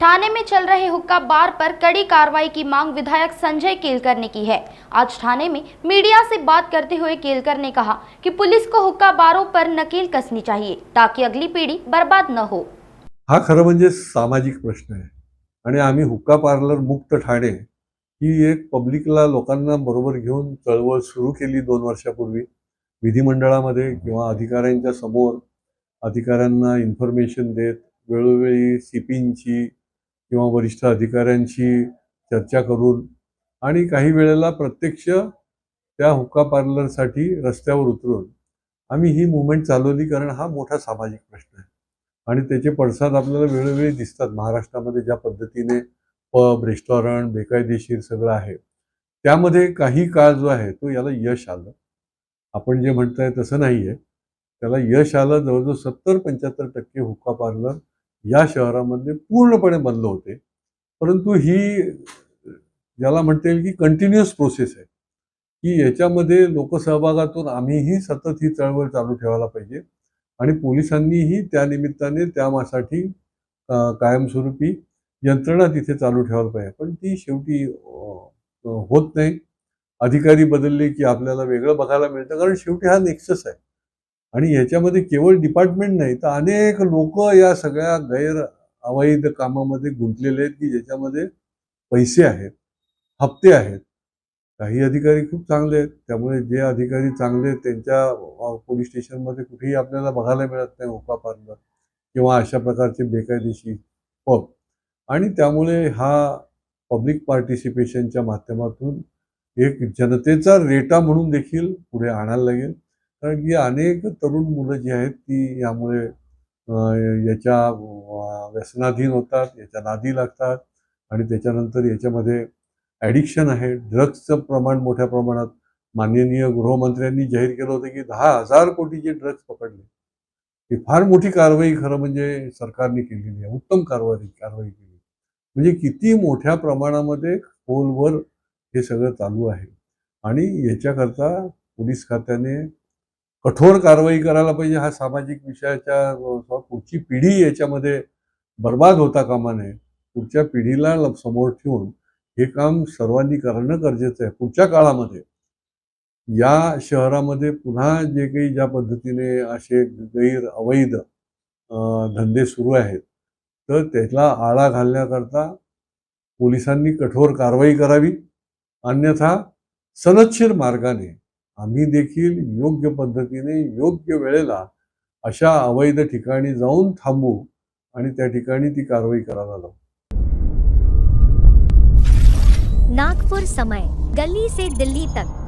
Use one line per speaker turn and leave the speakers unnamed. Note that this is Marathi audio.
थाने में चल रहे हुक्का बार पर कड़ी कार्रवाई की मांग विधायक संजय केलकर ने की है। आज थाने में मीडिया से बात करते हुए केलकर ने कहा कि पुलिस को हुक्का बारों पर नकेल कसनी चाहिए ताकि अगली पीढ़ी बर्बाद न हो।
हा खरं म्हणजे सामाजिक प्रश्न आहे आणि आम्ही हुक्का पार्लर मुक्त ठाणे ही एक पब्लिकला लोकांना बरोबर घेऊन चळवळ सुरू केली 2 वर्षापूर्वी विधिमंडळामध्ये किंवा अधिकाऱ्यांच्या समोर अधिकाऱ्यांना इन्फॉर्मेशन देत वेळोवेळी सीपींची किंवा वरिष्ठ अधिकाऱ्यांशी चर्चा करून आणि काही वेळेला प्रत्यक्ष त्या हुक्का पार्लरसाठी रस्त्यावर उतरून आम्ही ही मूव्हमेंट चालवली, कारण हा मोठा सामाजिक प्रश्न आहे आणि त्याचे पडसाद आपल्याला वेळोवेळी दिसतात। महाराष्ट्रामध्ये ज्या पद्धतीने पब, रेस्टॉरंट बेकायदेशीर सगळं आहे, त्यामध्ये काही काळ जो आहे तो याला यश आलं। आपण जे म्हणताय तसं नाहीये, त्याला यश आलं। जवळजवळ 70-75% हुक्का पार्लर या शहरामध्ये पूर्णपणे बंद होते। परंतु ही ज्याला म्हणता येईल की कंटिन्युअस प्रोसेस आहे की याच्यामध्ये लोकसहभागातून आम्हीही सतत ही चळवळ चालू ठेवायला पाहिजे आणि पोलिसांनीही त्या निमित्ताने त्यासाठी कायमस्वरूपी यंत्रणा तिथे चालू ठेवायला पाहिजे। पण ती शेवटी होत नाही। अधिकारी बदलले की आपल्याला वेगळं बघायला मिळतं, कारण शेवटी हा नेक्सस आहे आणि याच्यामध्ये केवळ डिपार्टमेंट नाही तर अनेक लोक या सगळ्या गैर अवैध कामामध्ये गुंतलेले आहेत की ज्याच्यामध्ये पैसे आहेत, हप्ते आहेत। काही अधिकारी खूप चांगले आहेत, त्यामुळे जे अधिकारी चांगले आहेत त्यांच्या पोलीस स्टेशनमध्ये कुठेही आपल्याला बघायला मिळत नाही हुक्का पार्लर किंवा अशा प्रकारचे बेकायदेशीर पब, आणि त्यामुळे हा पब्लिक पार्टिसिपेशनच्या माध्यमातून एक जनतेचा रेटा म्हणून देखील पुढे आणायला लागेल। कारण की अनेक तरुण मुलं जी आहेत ती यामुळे याच्या व्यसनाधीन होतात, याच्या नादी लागतात आणि त्याच्यानंतर याच्यामध्ये ॲडिक्शन आहे। ड्रग्सचं प्रमाण मोठ्या प्रमाणात, माननीय गृहमंत्र्यांनी जाहीर केलं होतं की 10,000 कोटीचे ड्रग्स पकडले। ही फार मोठी कारवाई खरं म्हणजे सरकारने केलेली आहे, उत्तम कारवाई केली। म्हणजे किती मोठ्या प्रमाणामध्ये खोलवर हे सगळं चालू आहे आणि याच्याकरता पोलीस खात्याने कठोर कारवाई करायला पाहिजे। हा सामाजिक विषयाच्या पुढची पिढी याच्यामध्ये बर्बाद होता कामा नये। पुढच्या पिढीला समोर ठेवून हे काम सर्वांनी करणं गरजेचं आहे। पुढच्या काळामध्ये या शहरामध्ये पुन्हा जे काही ज्या पद्धतीने असे गैर अवैध धंदे सुरू आहेत तर त्याला आळा घालण्याकरता पोलिसांनी कठोर कारवाई करावी, अन्यथा सनदशीर मार्गाने आम्ही देखील योग्य पद्धतीने योग्य वेळेला अशा अवैध ठिकाणी जाऊन थांबू आणि त्या ठिकाणी ती कारवाई करायला लावू।
नागपुर समय, गली से दिल्ली तक।